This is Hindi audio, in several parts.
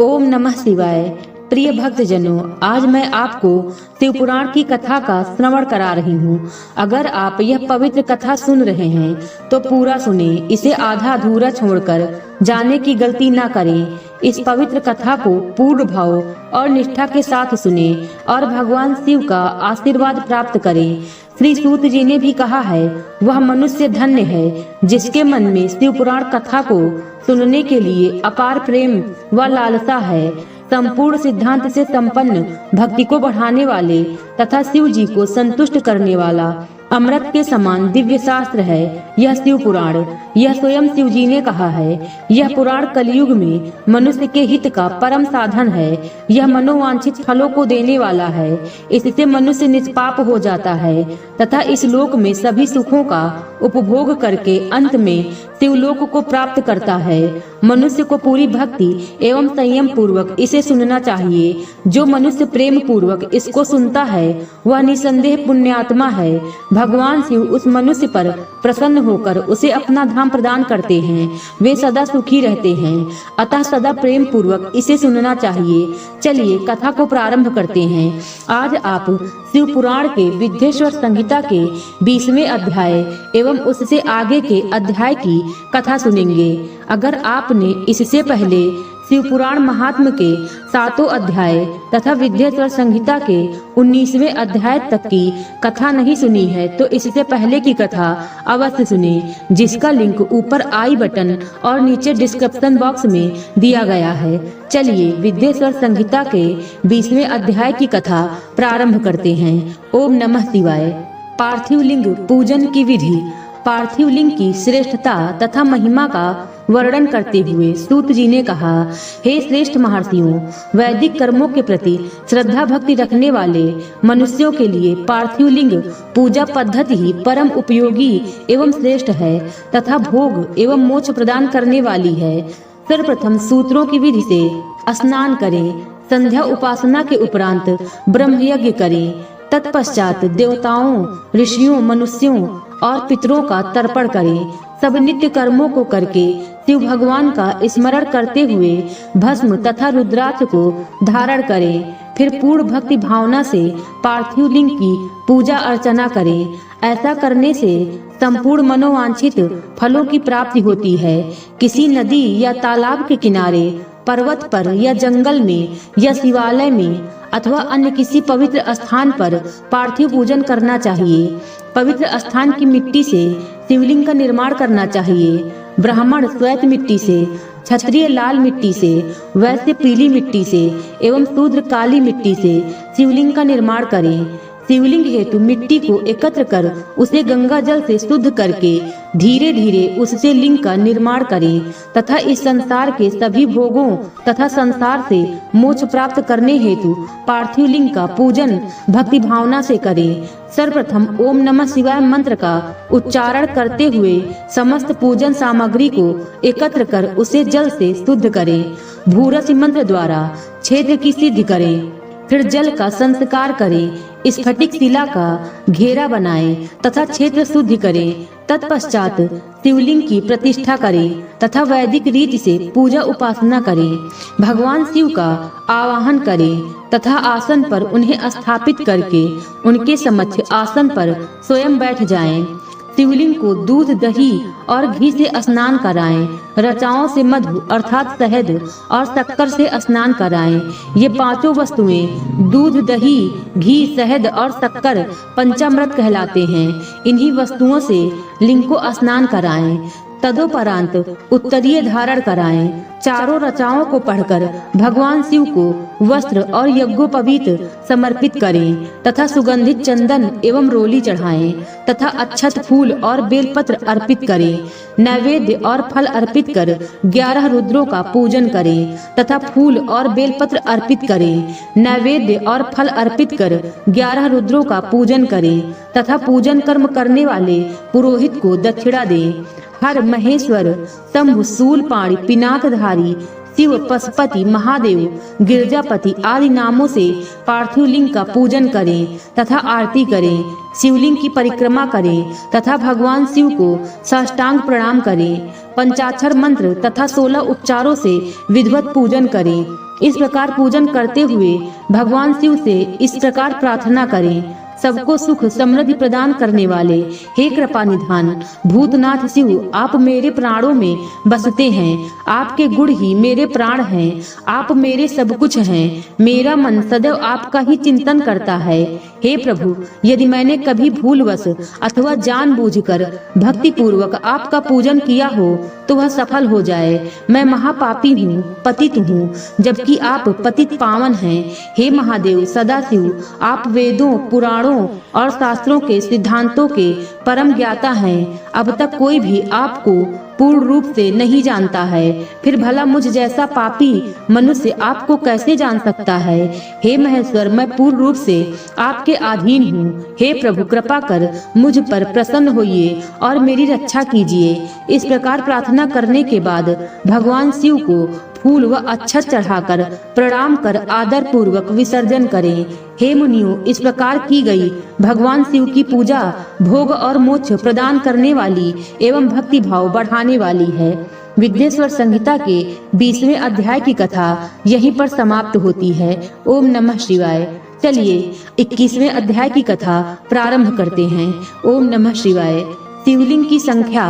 ओम नमः शिवाय। प्रिय भक्तजनों, आज मैं आपको शिव पुराण की कथा का श्रवण करा रही हूँ। अगर आप यह पवित्र कथा सुन रहे हैं तो पूरा सुने, इसे आधा अधूरा छोड़कर जाने की गलती ना करें। इस पवित्र कथा को पूर्ण भाव और निष्ठा के साथ सुने और भगवान शिव का आशीर्वाद प्राप्त करें। श्री सूत जी ने भी कहा है, वह मनुष्य धन्य है जिसके मन में शिव पुराण कथा को सुनने के लिए अपार प्रेम व लालसा है। संपूर्ण सिद्धांत से संपन्न, भक्ति को बढ़ाने वाले तथा शिव जी को संतुष्ट करने वाला अमृत के समान दिव्य शास्त्र है यह शिव पुराण। यह स्वयं शिव जी ने कहा है। यह पुराण कलयुग में मनुष्य के हित का परम साधन है। यह मनोवांछित फलों को देने वाला है। इससे मनुष्य निष्पाप हो जाता है तथा इस लोक में सभी सुखों का उपभोग करके अंत में शिवलोक को प्राप्त करता है। मनुष्य को पूरी भक्ति एवं संयम पूर्वक इसे सुनना चाहिए। जो मनुष्य प्रेम पूर्वक इसको सुनता है वह निसंदेह पुण्यात्मा है। भगवान शिव उस मनुष्य पर प्रसन्न होकर उसे अपना धाम प्रदान करते हैं। वे सदा सुखी रहते हैं, अतः सदा प्रेम पूर्वक इसे सुनना चाहिए। चलिए कथा को प्रारंभ करते हैं। आज आप शिव पुराण के विद्येश्वर संहिता के 20वें अध्याय एवं उससे आगे के अध्याय की कथा सुनेंगे। अगर आपने इससे पहले शिव पुराण महात्म के 7 अध्याय तथा विद्येश्वर संहिता के 19वें अध्याय तक की कथा नहीं सुनी है तो इससे पहले की कथा अवश्य सुने, जिसका लिंक ऊपर आई बटन और नीचे डिस्क्रिप्शन बॉक्स में दिया गया है। चलिए विद्येश्वर संहिता के 20वें अध्याय की कथा प्रारंभ करते हैं। ओम नमः शिवाय। पार्थिव लिंग पूजन की विधि। पार्थिव लिंग की श्रेष्ठता तथा महिमा का वर्णन करते हुए सूत जी ने कहा, हे श्रेष्ठ महर्षियों, वैदिक कर्मों के प्रति श्रद्धा भक्ति रखने वाले मनुष्यों के लिए पार्थिव लिंग पूजा पद्धति ही परम उपयोगी एवं श्रेष्ठ है तथा भोग एवं मोक्ष प्रदान करने वाली है। सर्वप्रथम सूत्रों की विधि से स्नान करें। संध्या उपासना के उपरांत ब्रह्म यज्ञ करें। तत्पश्चात देवताओं, ऋषियों, मनुष्यों और पितरों का तर्पण करें। सब नित्य कर्मों को करके शिव भगवान का स्मरण करते हुए भस्म तथा रुद्राक्ष को धारण करें। फिर पूर्ण भक्ति भावना से पार्थिव लिंग की पूजा अर्चना करें। ऐसा करने से संपूर्ण मनोवांछित फलों की प्राप्ति होती है। किसी नदी या तालाब के किनारे, पर्वत पर या जंगल में या शिवालय में अथवा अन्य किसी पवित्र स्थान पर पार्थिव पूजन करना चाहिए। पवित्र स्थान की मिट्टी से शिवलिंग का निर्माण करना चाहिए। ब्राह्मण श्वेत मिट्टी से, क्षत्रिय लाल मिट्टी से, वैश्य पीली मिट्टी से एवं शूद्र काली मिट्टी से शिवलिंग का निर्माण करें। शिवलिंग हेतु मिट्टी को एकत्र कर उसे गंगा जल से शुद्ध करके धीरे धीरे उससे लिंग का निर्माण करें तथा इस संसार के सभी भोगों तथा संसार से मोक्ष प्राप्त करने हेतु पार्थिव लिंग का पूजन भक्ति भावना से करें। सर्वप्रथम ओम नमः शिवाय मंत्र का उच्चारण करते हुए समस्त पूजन सामग्री को एकत्र कर उसे जल से शुद्ध करें। भूरसी मंत्र द्वारा क्षेत्र की सिद्धि करें। फिर जल का संस्कार करें। स्फटिक शिला का घेरा बनाएं तथा क्षेत्र शुद्धि करें। तत्पश्चात शिवलिंग की प्रतिष्ठा करें तथा वैदिक रीति से पूजा उपासना करें। भगवान शिव का आवाहन करें तथा आसन पर उन्हें स्थापित करके उनके समक्ष आसन पर स्वयं बैठ जाएं। शिवलिंग को दूध, दही और घी से स्नान कराएं। रचाओं से मधु अर्थात शहद और शक्कर से स्नान कराएं। ये पांचों वस्तुएं दूध, दही, घी, शहद और शक्कर पंचामृत कहलाते हैं। इन्हीं वस्तुओं से लिंग को स्नान कराएं। तदोपरांत उत्तरीय धारण कराएं। चारों रचाओं को पढ़कर भगवान शिव को वस्त्र और यज्ञोपवीत समर्पित करें तथा सुगंधित चंदन एवं रोली चढ़ाएं तथा अक्षत, फूल और बेलपत्र अर्पित करें। नैवेद्य और फल अर्पित कर 11 रुद्रों का पूजन करें तथा फूल और बेलपत्र अर्पित करें। नैवेद्य और फल अर्पित कर 11 रुद्रों का पूजन करें तथा पूजन कर्म करने वाले पुरोहित को दक्षिणा दें। हर, महेश्वर, शंभु, शूलपाणि, पिनाकधारी, शिव, पशुपति, महादेव, गिरजापति आदि नामों से पार्थिव लिंग का पूजन करें तथा आरती करें। शिवलिंग की परिक्रमा करें तथा भगवान शिव को साष्टांग प्रणाम करें। पंचाक्षर मंत्र तथा 16 उपचारों से विधिवत पूजन करें। इस प्रकार पूजन करते हुए भगवान शिव से इस प्रकार प्रार्थना करें। सबको सुख समृद्धि प्रदान करने वाले हे कृपा निधान भूतनाथ शिव, आप मेरे प्राणों में बसते हैं। आपके गुण ही मेरे प्राण हैं। आप मेरे सब कुछ हैं। मेरा मन सदैव आपका ही चिंतन करता है। हे प्रभु, यदि मैंने कभी भूलवश अथवा जानबूझकर भक्ति पूर्वक आपका पूजन किया हो तो वह सफल हो जाए। मैं महापापी हूँ, पतित हूँ, जबकि आप पतित पावन हैं। हे महादेव सदाशिव, आप वेदों, पुराणों और शास्त्रों के सिद्धांतों के परम ज्ञाता हैं। अब तक कोई भी आपको पूर्ण रूप से नहीं जानता है, फिर भला मुझ जैसा पापी मनुष्य आपको कैसे जान सकता है। हे महेश्वर, मैं पूर्ण रूप से आपके अधीन हूँ। हे प्रभु, कृपा कर मुझ पर प्रसन्न होइए और मेरी रक्षा कीजिए। इस प्रकार प्रार्थना करने के बाद भगवान शिव को फूल व अक्षत चढ़ाकर प्रणाम कर आदर पूर्वक विसर्जन करें। हे मुनियों, इस प्रकार की गई भगवान शिव की पूजा भोग और मोक्ष प्रदान करने वाली एवं भक्ति भाव बढ़ाने वाली है। विघ्नेश्वर संहिता के 20वें अध्याय की कथा यहीं पर समाप्त होती है। ओम नमः शिवाय। चलिए 21वें अध्याय की कथा प्रारंभ करते हैं। ओम नमः शिवाय। शिवलिंग की संख्या।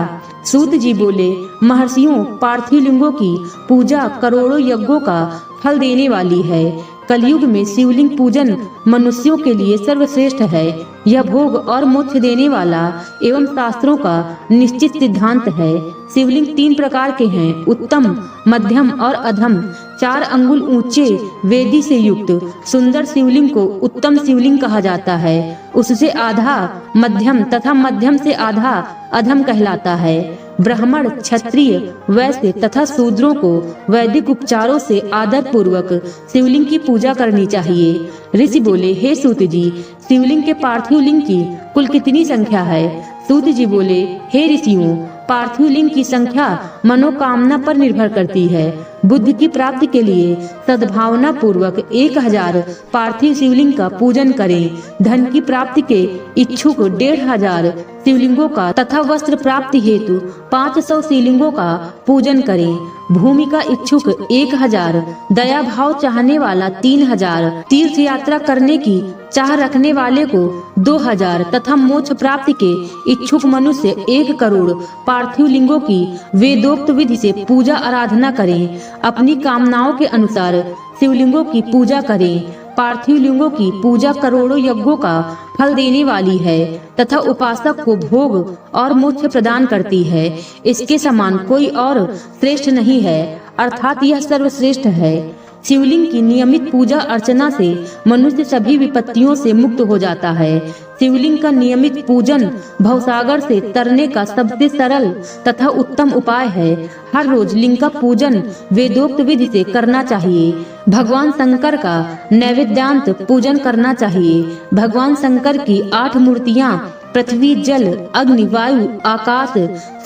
सूत जी बोले, महर्षियों, पार्थिव लिंगों की पूजा करोड़ों यज्ञों का फल देने वाली है। कलयुग में शिवलिंग पूजन मनुष्यों के लिए सर्वश्रेष्ठ है। यह भोग और मोक्ष देने वाला एवं शास्त्रों का निश्चित सिद्धांत है। शिवलिंग 3 प्रकार के हैं, उत्तम, मध्यम और अधम। 4 अंगुल ऊंचे वेदी से युक्त सुंदर शिवलिंग को उत्तम शिवलिंग कहा जाता है। उससे आधा मध्यम तथा मध्यम से आधा अधम कहलाता है। ब्राह्मण, क्षत्रिय, वैश्य तथा शूद्रों को वैदिक उपचारों से आदर पूर्वक शिवलिंग की पूजा करनी चाहिए। ऋषि बोले, हे सूत जी, शिवलिंग के पार्थिव लिंग की कुल कितनी संख्या है? सूत जी बोले, हे ऋषियों, पार्थिव लिंग की संख्या मनोकामना पर निर्भर करती है। बुद्धि की प्राप्ति के लिए सद्भावना पूर्वक 1000 पार्थिव शिवलिंग का पूजन करें। धन की प्राप्ति के इच्छुक 1500 शिवलिंगों का तथा वस्त्र प्राप्ति हेतु 500 शिवलिंगों का पूजन करें। भूमि का इच्छुक 1000, दया भाव चाहने वाला 3000, तीर्थ यात्रा करने की चाह रखने वाले को 2000 तथा मोक्ष प्राप्ति के इच्छुक मनुष्य 1 करोड़ पार्थिव लिंगों की वेदोक्त विधि से पूजा आराधना करें। अपनी कामनाओं के अनुसार शिवलिंगों की पूजा करें। पार्थिव लिंगों की पूजा करोड़ों यज्ञों का फल देने वाली है तथा उपासक को भोग और मोक्ष प्रदान करती है। इसके समान कोई और श्रेष्ठ नहीं है, अर्थात यह सर्वश्रेष्ठ है। शिवलिंग की नियमित पूजा अर्चना से मनुष्य सभी विपत्तियों से मुक्त हो जाता है। शिवलिंग का नियमित पूजन भवसागर से तरने का सबसे सरल तथा उत्तम उपाय है। हर रोज लिंग का पूजन वेदोक्त विधि से करना चाहिए। भगवान शंकर का नैवेद्यांत पूजन करना चाहिए। भगवान शंकर की 8 मूर्तियाँ पृथ्वी, जल, अग्नि, वायु, आकाश,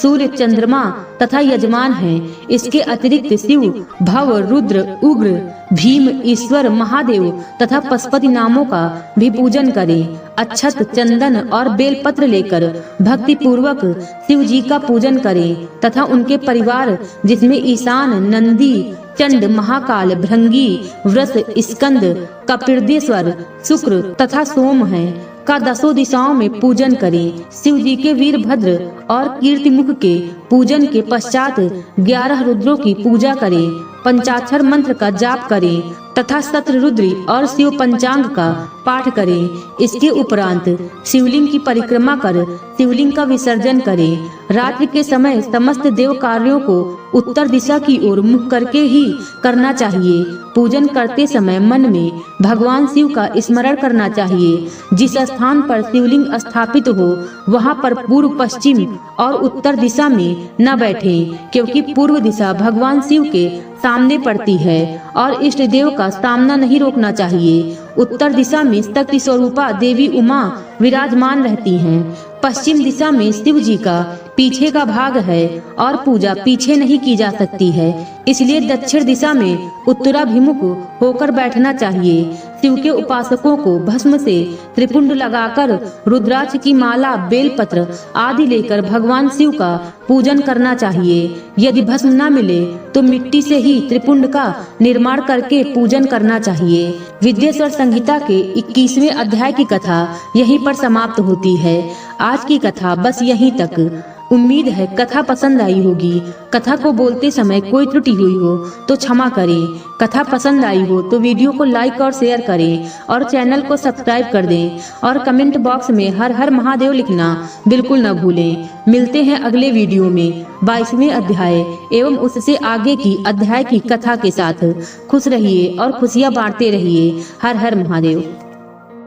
सूर्य, चंद्रमा तथा यजमान हैं। इसके अतिरिक्त शिव, भव, रुद्र, उग्र, भीम, ईश्वर, महादेव तथा पशुपति नामों का भी पूजन करें। अक्षत, चंदन और बेलपत्र लेकर भक्ति पूर्वक शिव जी का पूजन करें तथा उनके परिवार जिसमें ईशान, नंदी, चंड, महाकाल, भृंगी, वृष, स्कंद, कपिर्देश्वर, शुक्र तथा सोम हैं का 10 दिशाओं में पूजन करें। शिव जी के वीरभद्र और कीर्तिमुख के पूजन के पश्चात 11 रुद्रों की पूजा करें। पंचाक्षर मंत्र का जाप करें तथा शतरुद्री और शिव पंचांग का पाठ करें। इसके उपरांत शिवलिंग की परिक्रमा कर शिवलिंग का विसर्जन करें। रात्रि के समय समस्त देव कार्यों को उत्तर दिशा की ओर मुख करके ही करना चाहिए। पूजन करते समय मन में भगवान शिव का स्मरण करना चाहिए। जिस स्थान पर शिवलिंग स्थापित हो वहां पर पूर्व, पश्चिम और उत्तर दिशा में न बैठें, क्योंकि पूर्व दिशा भगवान शिव के सामने पड़ती है और इष्ट देव का सामना नहीं रोकना चाहिए। उत्तर दिशा में शक्ति स्वरूपा देवी उमा विराजमान रहती हैं। पश्चिम दिशा में शिव जी का पीछे का भाग है और पूजा पीछे नहीं की जा सकती है, इसलिए दक्षिण दिशा में उत्तराभिमुख होकर बैठना चाहिए। शिव के उपासकों को भस्म से त्रिपुंड लगाकर रुद्राक्ष की माला, बेलपत्र आदि लेकर भगवान शिव का पूजन करना चाहिए। यदि भस्म न मिले तो मिट्टी से ही त्रिपुंड का निर्माण करके पूजन करना चाहिए। विद्येश्वर संहिता के 21वें अध्याय की कथा यहीं पर समाप्त होती है। आज की कथा बस यहीं तक। उम्मीद है कथा पसंद आई होगी। कथा को बोलते समय कोई त्रुटि हुई हो तो क्षमा करें। कथा पसंद आई हो तो वीडियो को लाइक और शेयर करें और चैनल को सब्सक्राइब कर दें और कमेंट बॉक्स में हर हर महादेव लिखना बिल्कुल न भूलें। मिलते हैं अगले वीडियो में 22वें अध्याय एवं उससे आगे की अध्याय की कथा के साथ। खुश रहिए और खुशियाँ बांटते रहिए। हर हर महादेव।